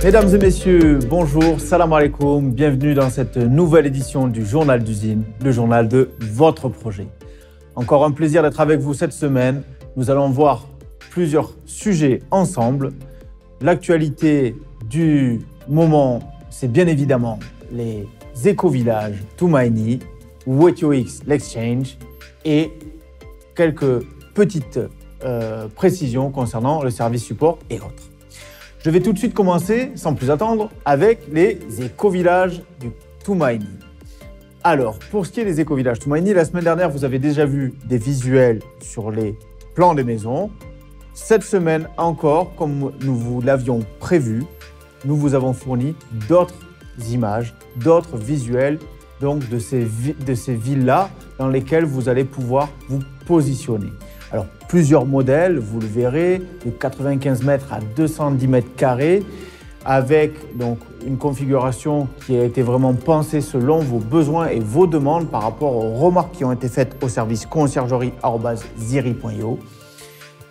Mesdames et messieurs, bonjour, salam alaikum, bienvenue dans cette nouvelle édition du Journal d'usine, le journal de votre projet. Encore un plaisir d'être avec vous cette semaine. Nous allons voir plusieurs sujets ensemble. L'actualité du moment, c'est bien évidemment les éco-villages Tumaini, WetYoX, l'exchange et quelques petites précisions concernant le service support et autres. Je vais tout de suite commencer, sans plus attendre, avec les éco-villages du Tumaini. Alors, pour ce qui est des éco-villages Tumaini, la semaine dernière, vous avez déjà vu des visuels sur les plans des maisons. Cette semaine encore, comme nous vous l'avions prévu, nous vous avons fourni d'autres images, d'autres visuels donc de ces villas dans lesquelles vous allez pouvoir vous positionner. Alors, plusieurs modèles, vous le verrez, de 95 mètres à 210 mètres carrés, avec donc une configuration qui a été vraiment pensée selon vos besoins et vos demandes par rapport aux remarques qui ont été faites au service conciergerie@ziri.io.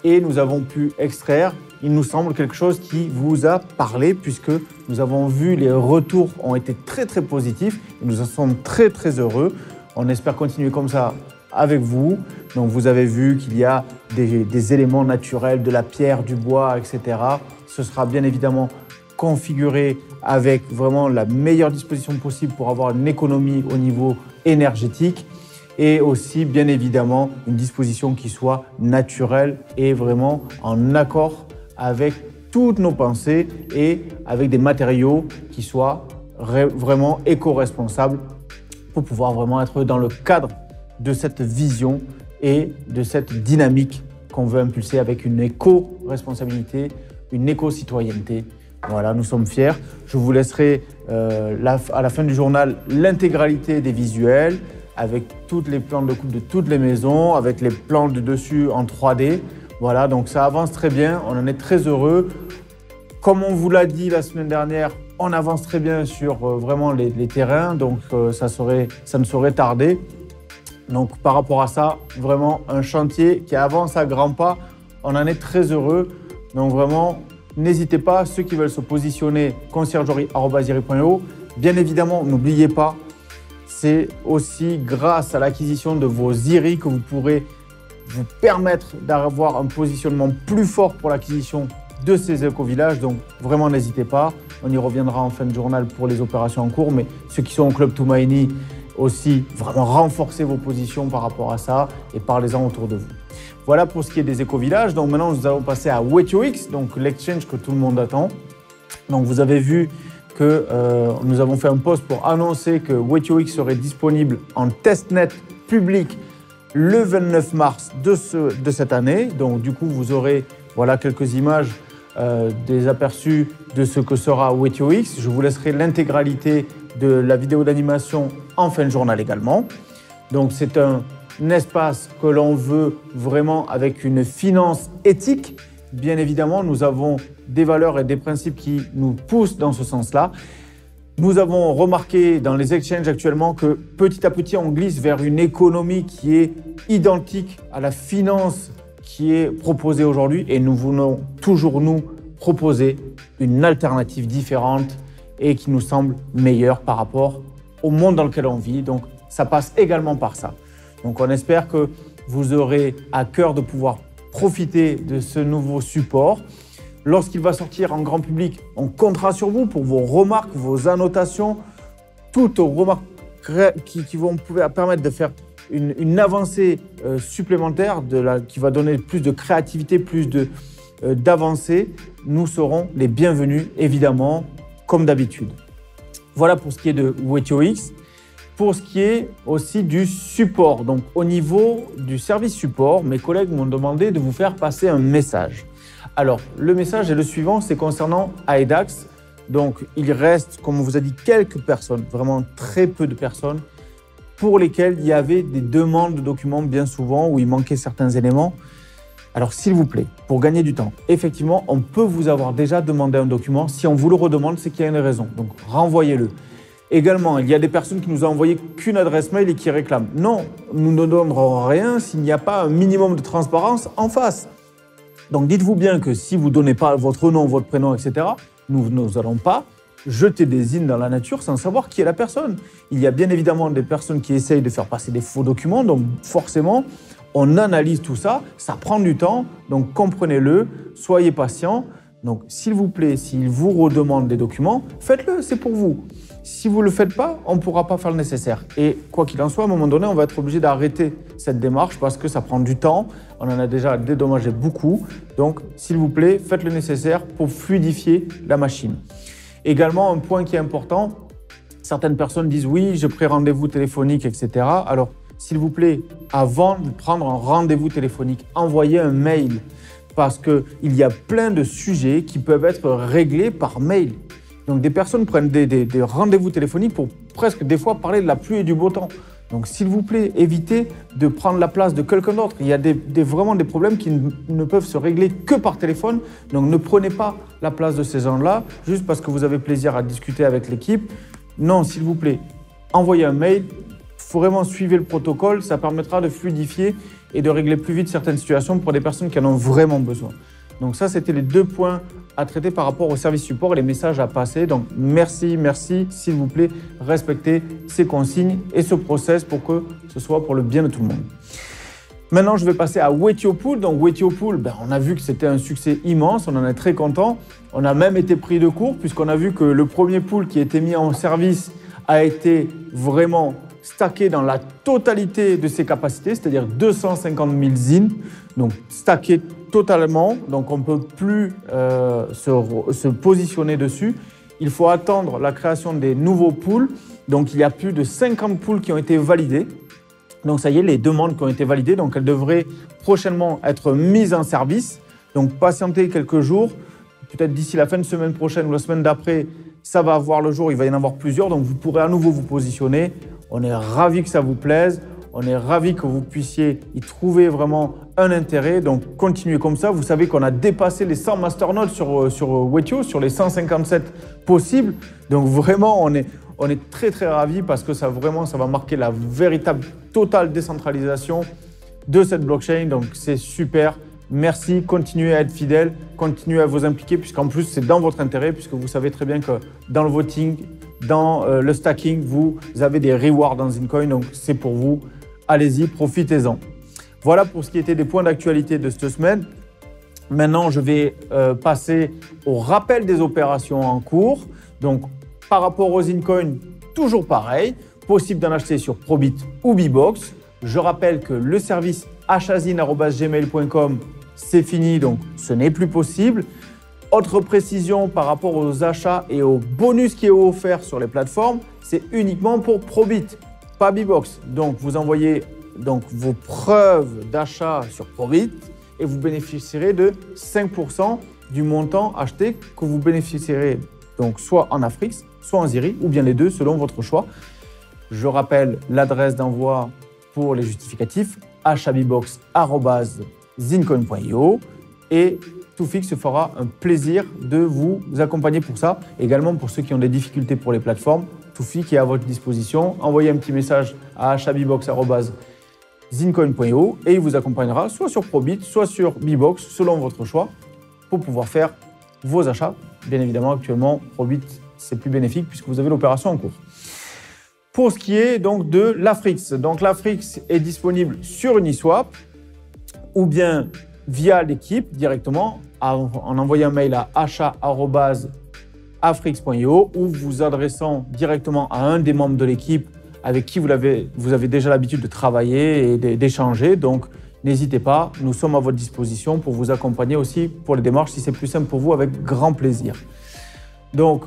Et nous avons pu extraire, il nous semble, quelque chose qui vous a parlé, puisque nous avons vu les retours ont été très positifs et nous en sommes très heureux. On espère continuer comme ça avec vous. Donc vous avez vu qu'il y a des éléments naturels, de la pierre, du bois, etc. Ce sera bien évidemment configuré avec vraiment la meilleure disposition possible pour avoir une économie au niveau énergétique et aussi bien évidemment une disposition qui soit naturelle et vraiment en accord avec toutes nos pensées et avec des matériaux qui soient vraiment éco-responsables pour pouvoir vraiment être dans le cadre de cette vision et de cette dynamique qu'on veut impulser avec une éco-responsabilité, une éco-citoyenneté. Voilà, nous sommes fiers. Je vous laisserai à la fin du journal l'intégralité des visuels avec tous les plans de coupe de toutes les maisons, avec les plans de dessus en 3D. Voilà, donc ça avance très bien, on en est très heureux. Comme on vous l'a dit la semaine dernière, on avance très bien sur vraiment les terrains, donc ça ne saurait tarder. Donc par rapport à ça, vraiment un chantier qui avance à grands pas, on en est très heureux. Donc vraiment, n'hésitez pas, ceux qui veulent se positionner, conciergerie@ziri.io. Bien évidemment, n'oubliez pas, c'est aussi grâce à l'acquisition de vos Ziri que vous pourrez vous permettre d'avoir un positionnement plus fort pour l'acquisition de ces éco-villages. Donc vraiment, n'hésitez pas. On y reviendra en fin de journal pour les opérations en cours. Mais ceux qui sont au Club Tumaini, aussi vraiment renforcer vos positions par rapport à ça et parlez-en autour de vous. Voilà pour ce qui est des éco-villages. Donc maintenant, nous allons passer à WetYoX, donc l'exchange que tout le monde attend. Donc vous avez vu que nous avons fait un post pour annoncer que WetYoX serait disponible en testnet public le 29 mars de cette année. Donc du coup, vous aurez voilà, quelques images des aperçus de ce que sera WetYoX. Je vous laisserai l'intégralité de la vidéo d'animation en fin de journal également. Donc c'est un espace que l'on veut vraiment avec une finance éthique. Bien évidemment, nous avons des valeurs et des principes qui nous poussent dans ce sens-là. Nous avons remarqué dans les exchanges actuellement que petit à petit, on glisse vers une économie qui est identique à la finance qui est proposée aujourd'hui et nous voulons toujours nous proposer une alternative différente et qui nous semble meilleure par rapport au monde dans lequel on vit. Donc, ça passe également par ça. Donc, on espère que vous aurez à cœur de pouvoir profiter de ce nouveau support. Lorsqu'il va sortir en grand public, on comptera sur vous pour vos remarques, vos annotations, toutes remarques qui vont permettre de faire une avancée supplémentaire qui va donner plus de créativité, plus d'avancée. Nous serons les bienvenus, évidemment, comme d'habitude. Voilà pour ce qui est de WetYoX. Pour ce qui est aussi du support, donc au niveau du service support, mes collègues m'ont demandé de vous faire passer un message. Alors, le message est le suivant, c'est concernant Aedax. Donc, il reste, comme on vous a dit, quelques personnes, vraiment très peu de personnes, pour lesquelles il y avait des demandes de documents bien souvent où il manquait certains éléments. Alors, s'il vous plaît, pour gagner du temps, effectivement, on peut vous avoir déjà demandé un document. Si on vous le redemande, c'est qu'il y a une raison. Donc, renvoyez-le. Également, il y a des personnes qui nous ont envoyé qu'une adresse mail et qui réclament. Non, nous ne donnerons rien s'il n'y a pas un minimum de transparence en face. Donc, dites-vous bien que si vous ne donnez pas votre nom, votre prénom, etc., Nous n'allons pas jeter des zines dans la nature sans savoir qui est la personne. Il y a bien évidemment des personnes qui essayent de faire passer des faux documents, donc forcément, on analyse tout ça, ça prend du temps, donc comprenez-le, soyez patient. Donc, s'il vous plaît, s'il vous redemande des documents, faites-le, c'est pour vous. Si vous ne le faites pas, on ne pourra pas faire le nécessaire. Et quoi qu'il en soit, à un moment donné, on va être obligé d'arrêter cette démarche parce que ça prend du temps. On en a déjà dédommagé beaucoup. Donc, s'il vous plaît, faites le nécessaire pour fluidifier la machine. Également, un point qui est important, certaines personnes disent « oui, j'ai pris rendez-vous téléphonique, etc. » Alors, s'il vous plaît, avant de prendre un rendez-vous téléphonique, envoyez un mail parce qu'il y a plein de sujets qui peuvent être réglés par mail. Donc, des personnes prennent des rendez-vous téléphoniques pour presque des fois parler de la pluie et du beau temps. Donc, s'il vous plaît, évitez de prendre la place de quelqu'un d'autre. Il y a vraiment des problèmes qui ne peuvent se régler que par téléphone. Donc, ne prenez pas la place de ces gens-là juste parce que vous avez plaisir à discuter avec l'équipe. Non, s'il vous plaît, envoyez un mail. Il faut vraiment suivre le protocole. Ça permettra de fluidifier et de régler plus vite certaines situations pour des personnes qui en ont vraiment besoin. Donc ça, c'était les 2 points à traiter par rapport au service support et les messages à passer. Donc merci, s'il vous plaît, respectez ces consignes et ce process pour que ce soit pour le bien de tout le monde. Maintenant, je vais passer à Wetiopool. Donc Wetiopool, on a vu que c'était un succès immense, on en est très content. On a même été pris de court puisqu'on a vu que le premier pool qui a été mis en service a été vraiment stacké dans la totalité de ses capacités, c'est-à-dire 250 000 zines, donc stacké totalement, donc on ne peut plus se positionner dessus. Il faut attendre la création des nouveaux pools, donc il y a plus de 50 pools qui ont été validés. Donc ça y est, les demandes qui ont été validées, donc elles devraient prochainement être mises en service. Donc patientez quelques jours, peut-être d'ici la fin de semaine prochaine ou la semaine d'après, ça va voir le jour, il va y en avoir plusieurs, donc vous pourrez à nouveau vous positionner. On est ravis que ça vous plaise, on est ravis que vous puissiez y trouver vraiment un intérêt, donc continuez comme ça. Vous savez qu'on a dépassé les 100 masternodes sur Wetio, sur les 157 possibles, donc vraiment on est très très ravis parce que ça va marquer la véritable totale décentralisation de cette blockchain, donc c'est super. Merci, continuez à être fidèles, continuez à vous impliquer puisqu'en plus c'est dans votre intérêt puisque vous savez très bien que dans le voting, dans le stacking, vous avez des rewards dans Zincoin, donc c'est pour vous. Allez-y, profitez-en. Voilà pour ce qui était des points d'actualité de cette semaine. Maintenant, je vais passer au rappel des opérations en cours. Donc, par rapport aux Zincoin, toujours pareil, possible d'en acheter sur Probit ou Bbox. Je rappelle que le service achazine@gmail.com, c'est fini, donc ce n'est plus possible. Autre précision par rapport aux achats et aux bonus qui est offert sur les plateformes, c'est uniquement pour Probit, pas Bbox. Donc, vous envoyez vos preuves d'achat sur Probit et vous bénéficierez de 5% du montant acheté que vous bénéficierez donc soit en Afrique, soit en Ziri, ou bien les deux selon votre choix. Je rappelle l'adresse d'envoi pour les justificatifs, achatbbox@zincoin.io et Toufik se fera un plaisir de vous accompagner pour ça. Également pour ceux qui ont des difficultés pour les plateformes, Toufik est à votre disposition. Envoyez un petit message à achatbbox@zincoin.io et il vous accompagnera soit sur Probit, soit sur Bbox, selon votre choix, pour pouvoir faire vos achats. Bien évidemment, actuellement, Probit, c'est plus bénéfique puisque vous avez l'opération en cours. Pour ce qui est donc de l'Afrix, donc l'Afrix est disponible sur Uniswap ou bien via l'équipe directement en envoyant un mail à achat@afrix.io ou vous adressant directement à un des membres de l'équipe avec qui vous avez déjà l'habitude de travailler et d'échanger. Donc, n'hésitez pas, nous sommes à votre disposition pour vous accompagner aussi pour les démarches si c'est plus simple pour vous, avec grand plaisir. Donc,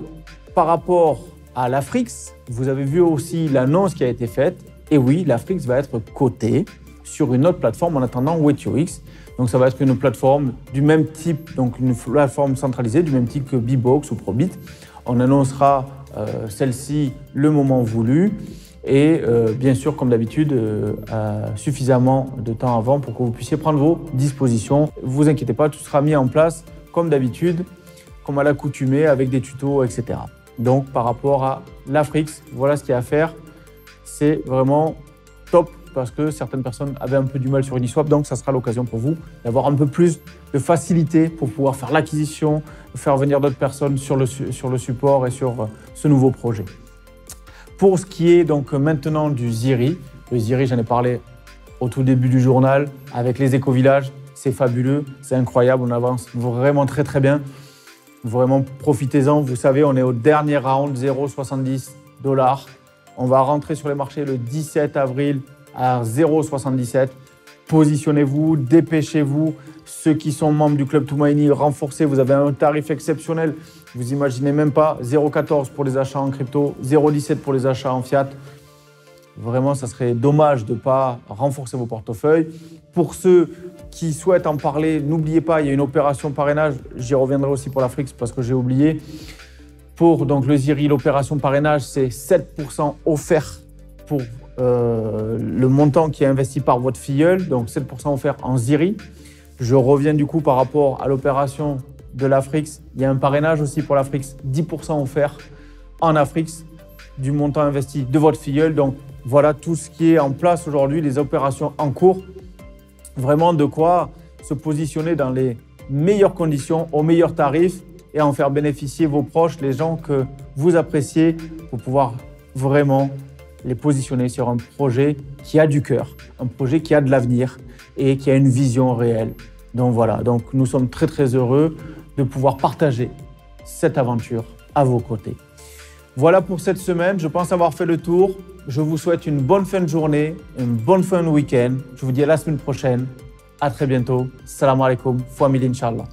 par rapport à l'Afrix, vous avez vu aussi l'annonce qui a été faite. Et oui, l'Afrix va être cotée sur une autre plateforme en attendant WetioX. Donc, ça va être une plateforme du même type, donc une plateforme centralisée du même type que Bbox ou Probit. On annoncera celle-ci le moment voulu et bien sûr, comme d'habitude, suffisamment de temps avant pour que vous puissiez prendre vos dispositions. Ne vous inquiétez pas, tout sera mis en place comme d'habitude, comme à l'accoutumée, avec des tutos, etc. Donc, par rapport à l'Afrix, voilà ce qu'il y a à faire. C'est vraiment top parce que certaines personnes avaient un peu du mal sur Uniswap. Donc, ça sera l'occasion pour vous d'avoir un peu plus de facilité pour pouvoir faire l'acquisition, faire venir d'autres personnes sur le support et sur ce nouveau projet. Pour ce qui est donc maintenant du Ziri, le Ziri, j'en ai parlé au tout début du journal avec les éco-villages. C'est fabuleux, c'est incroyable, on avance vraiment très très bien. Vraiment, profitez-en. Vous savez, on est au dernier round, 0,70 $. On va rentrer sur les marchés le 17 avril à 0,77. Positionnez-vous, dépêchez-vous. Ceux qui sont membres du Club Tumaini, renforcez. Vous avez un tarif exceptionnel. Vous imaginez même pas. 0,14 pour les achats en crypto, 0,17 pour les achats en fiat. Vraiment, ça serait dommage de ne pas renforcer vos portefeuilles. Pour ceux qui souhaitent en parler, n'oubliez pas, il y a une opération parrainage. J'y reviendrai aussi pour l'Afrique parce que j'ai oublié. Pour donc, le Ziri, l'opération parrainage, c'est 7% offert pour le montant qui est investi par votre filleul. Donc 7% offert en Ziri. Je reviens du coup par rapport à l'opération de l'Afrique. Il y a un parrainage aussi pour l'Afrique, 10% offert en Afrique du montant investi de votre filleul. Donc voilà tout ce qui est en place aujourd'hui, les opérations en cours. Vraiment de quoi se positionner dans les meilleures conditions, aux meilleurs tarifs et en faire bénéficier vos proches, les gens que vous appréciez pour pouvoir vraiment les positionner sur un projet qui a du cœur, un projet qui a de l'avenir et qui a une vision réelle. Donc voilà, donc nous sommes très très heureux de pouvoir partager cette aventure à vos côtés. Voilà pour cette semaine, je pense avoir fait le tour. Je vous souhaite une bonne fin de journée, une bonne fin de week-end. Je vous dis à la semaine prochaine. À très bientôt. Salam alaikum. Famille, Inch'Allah.